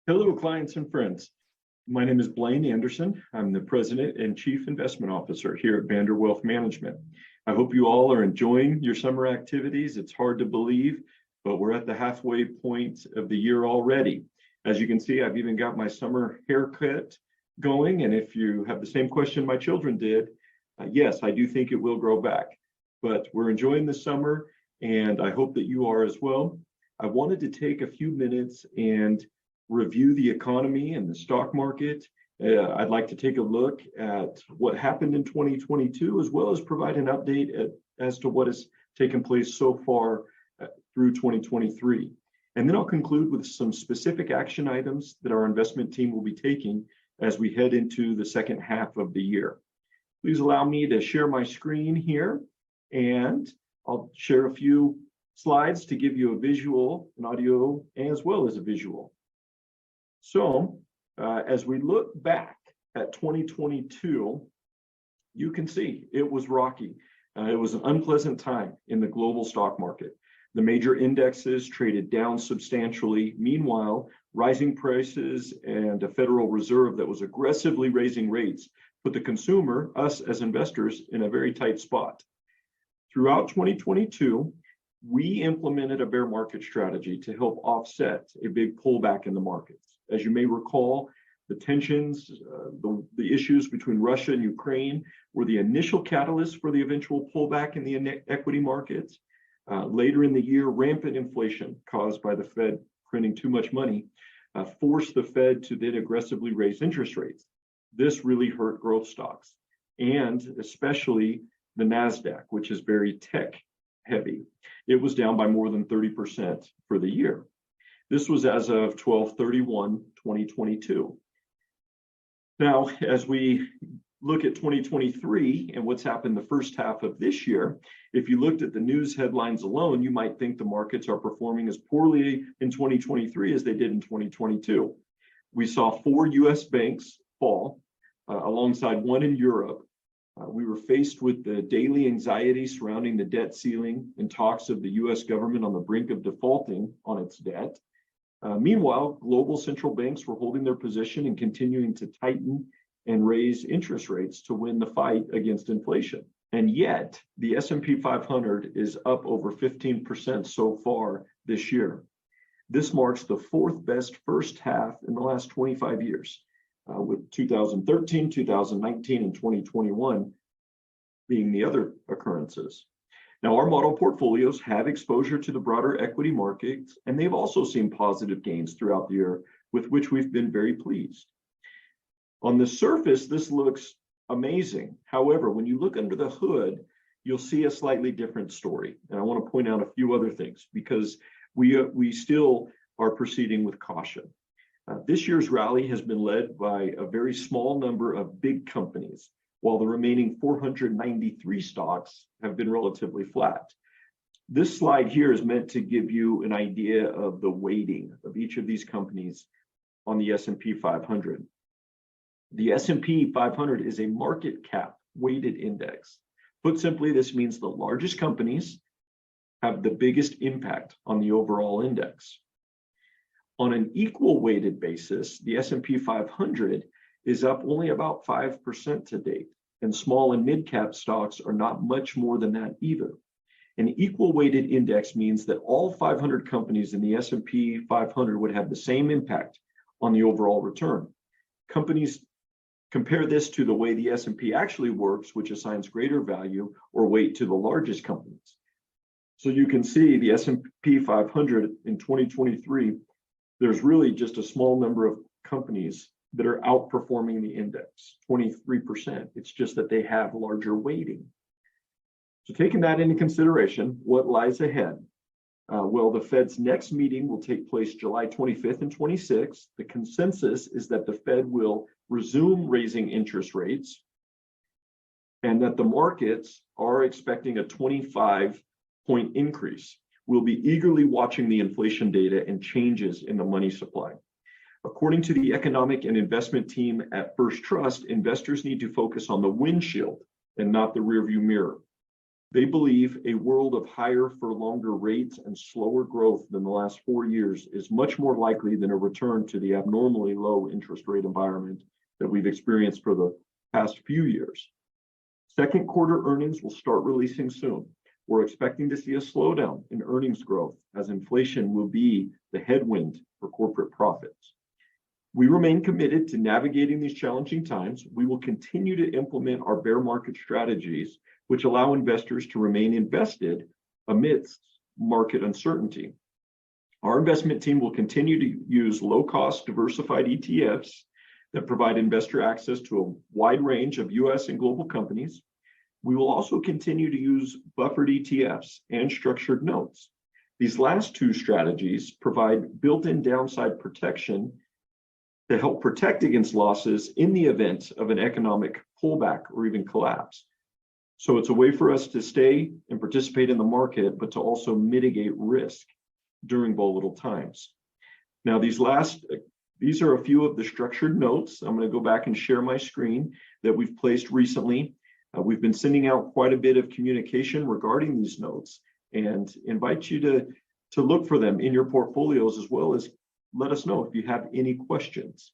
Hello, clients and friends. My name is Blaine Anderson. I'm the President and Chief Investment Officer here at Vander Wealth Management. I hope you all are enjoying your summer activities. It's hard to believe, but we're at the halfway point of the year already. As you can see, I've even got my summer haircut going. And if you have the same question my children did, yes, I do think it will grow back. But we're enjoying the summer, and I hope that you are as well. I wanted to take a few minutes and review the economy and the stock market. I'd like to take a look at what happened in 2022, as well as provide an update as to what has taken place so far through 2023. And then I'll conclude with some specific action items that our investment team will be taking as we head into the second half of the year. Please allow me to share my screen here, and I'll share a few slides to give you a visual, an audio, as well as a visual. So as we look back at 2022, you can see it was rocky. It was an unpleasant time in the global stock market. The major indexes traded down substantially. Meanwhile, rising prices and a Federal Reserve that was aggressively raising rates put the consumer, us as investors, in a very tight spot. Throughout 2022, we implemented a bear market strategy to help offset a big pullback in the markets. As you may recall, the tensions, the issues between Russia and Ukraine were the initial catalyst for the eventual pullback in the equity markets. Later in the year, rampant inflation caused by the Fed printing too much money forced the Fed to then aggressively raise interest rates. This really hurt growth stocks, and especially the NASDAQ, which is very tech heavy. It was down by more than 30% for the year. This was as of 12/31/2022. Now, as we look at 2023 and what's happened the first half of this year, if you looked at the news headlines alone, you might think the markets are performing as poorly in 2023 as they did in 2022. We saw 4 US banks fall alongside one in Europe. We were faced with the daily anxiety surrounding the debt ceiling and talks of the US government on the brink of defaulting on its debt. Meanwhile, global central banks were holding their position and continuing to tighten and raise interest rates to win the fight against inflation. And yet, the S&P 500 is up over 15% so far this year. This marks the 4th best first half in the last 25 years, with 2013, 2019, and 2021 being the other occurrences. Now, our model portfolios have exposure to the broader equity markets, and they've also seen positive gains throughout the year, with which we've been very pleased. On the surface, this looks amazing. However, when you look under the hood, you'll see a slightly different story. And I want to point out a few other things because we still are proceeding with caution. This year's rally has been led by a very small number of big companies, while the remaining 493 stocks have been relatively flat. This slide here is meant to give you an idea of the weighting of each of these companies on the S&P 500. The S&P 500 is a market cap weighted index. Put simply, this means the largest companies have the biggest impact on the overall index. On an equal weighted basis, the S&P 500 is up only about 5% to date, and small and mid-cap stocks are not much more than that either. An equal weighted index means that all 500 companies in the S&P 500 would have the same impact on the overall return. Companies compare this to the way the S&P actually works, which assigns greater value or weight to the largest companies. So you can see the S&P 500 in 2023, there's really just a small number of companies that are outperforming the index, 23%. It's just that they have larger weighting. So taking that into consideration, what lies ahead? Well, the Fed's next meeting will take place July 25th and 26th. The consensus is that the Fed will resume raising interest rates and that the markets are expecting a 25-point increase. We'll be eagerly watching the inflation data and changes in the money supply. According to the economic and investment team at First Trust, investors need to focus on the windshield and not the rearview mirror. They believe a world of higher for longer rates and slower growth than the last 4 years is much more likely than a return to the abnormally low interest rate environment that we've experienced for the past few years. Second quarter earnings will start releasing soon. We're expecting to see a slowdown in earnings growth as inflation will be the headwind for corporate profits. We remain committed to navigating these challenging times. We will continue to implement our bear market strategies, which allow investors to remain invested amidst market uncertainty. Our investment team will continue to use low-cost diversified ETFs that provide investor access to a wide range of US and global companies. We will also continue to use buffered ETFs and structured notes. These last two strategies provide built-in downside protection to help protect against losses in the event of an economic pullback or even collapse. So it's a way for us to stay and participate in the market, but to also mitigate risk during volatile times. Now, these are a few of the structured notes. I'm going to go back and share my screen that we've placed recently. We've been sending out quite a bit of communication regarding these notes and invite you to look for them in your portfolios, as well as let us know if you have any questions.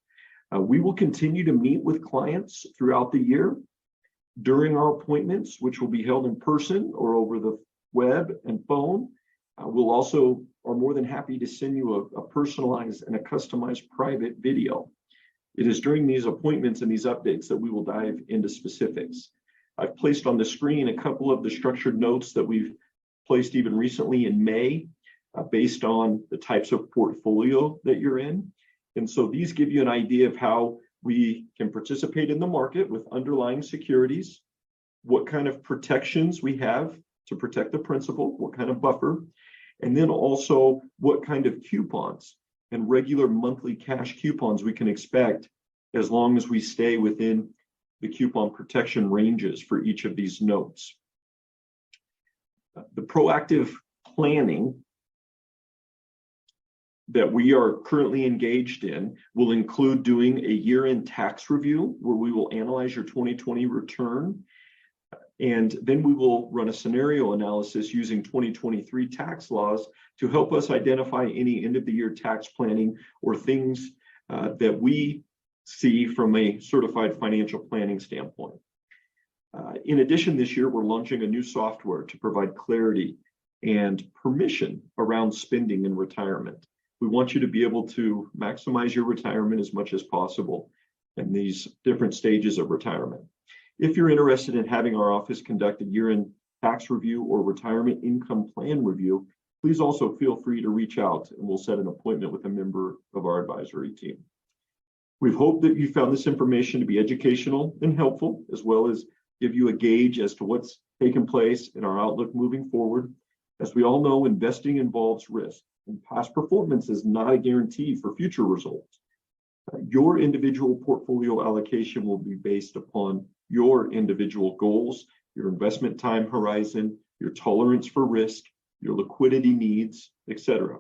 We will continue to meet with clients throughout the year during our appointments, which will be held in person or over the web and phone. We'll also are more than happy to send you a personalized and a customized private video. It is during these appointments and these updates that we will dive into specifics. I've placed on the screen a couple of the structured notes that we've placed even recently in May, based on the types of portfolio that you're in. And so these give you an idea of how we can participate in the market with underlying securities, what kind of protections we have to protect the principal, what kind of buffer, and then also what kind of coupons and regular monthly cash coupons we can expect as long as we stay within the coupon protection ranges for each of these notes. The proactive planning that we are currently engaged in will include doing a year-end tax review where we will analyze your 2020 return, and then we will run a scenario analysis using 2023 tax laws to help us identify any end-of-the-year tax planning or things that we see from a certified financial planning standpoint. In addition, this year we're launching a new software to provide clarity and permission around spending in retirement. We want you to be able to maximize your retirement as much as possible in these different stages of retirement. If you're interested in having our office conduct a year-end tax review or retirement income plan review, please also feel free to reach out and we'll set an appointment with a member of our advisory team. We hope that you found this information to be educational and helpful, as well as give you a gauge as to what's taken place in our outlook moving forward. As we all know, investing involves risk, and past performance is not a guarantee for future results. Your individual portfolio allocation will be based upon your individual goals, your investment time horizon, your tolerance for risk, your liquidity needs, etc.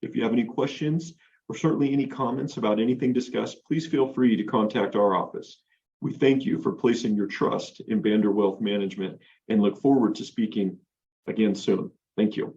If you have any questions or certainly any comments about anything discussed, please feel free to contact our office. We thank you for placing your trust in Vander Wealth Management and look forward to speaking again soon. Thank you.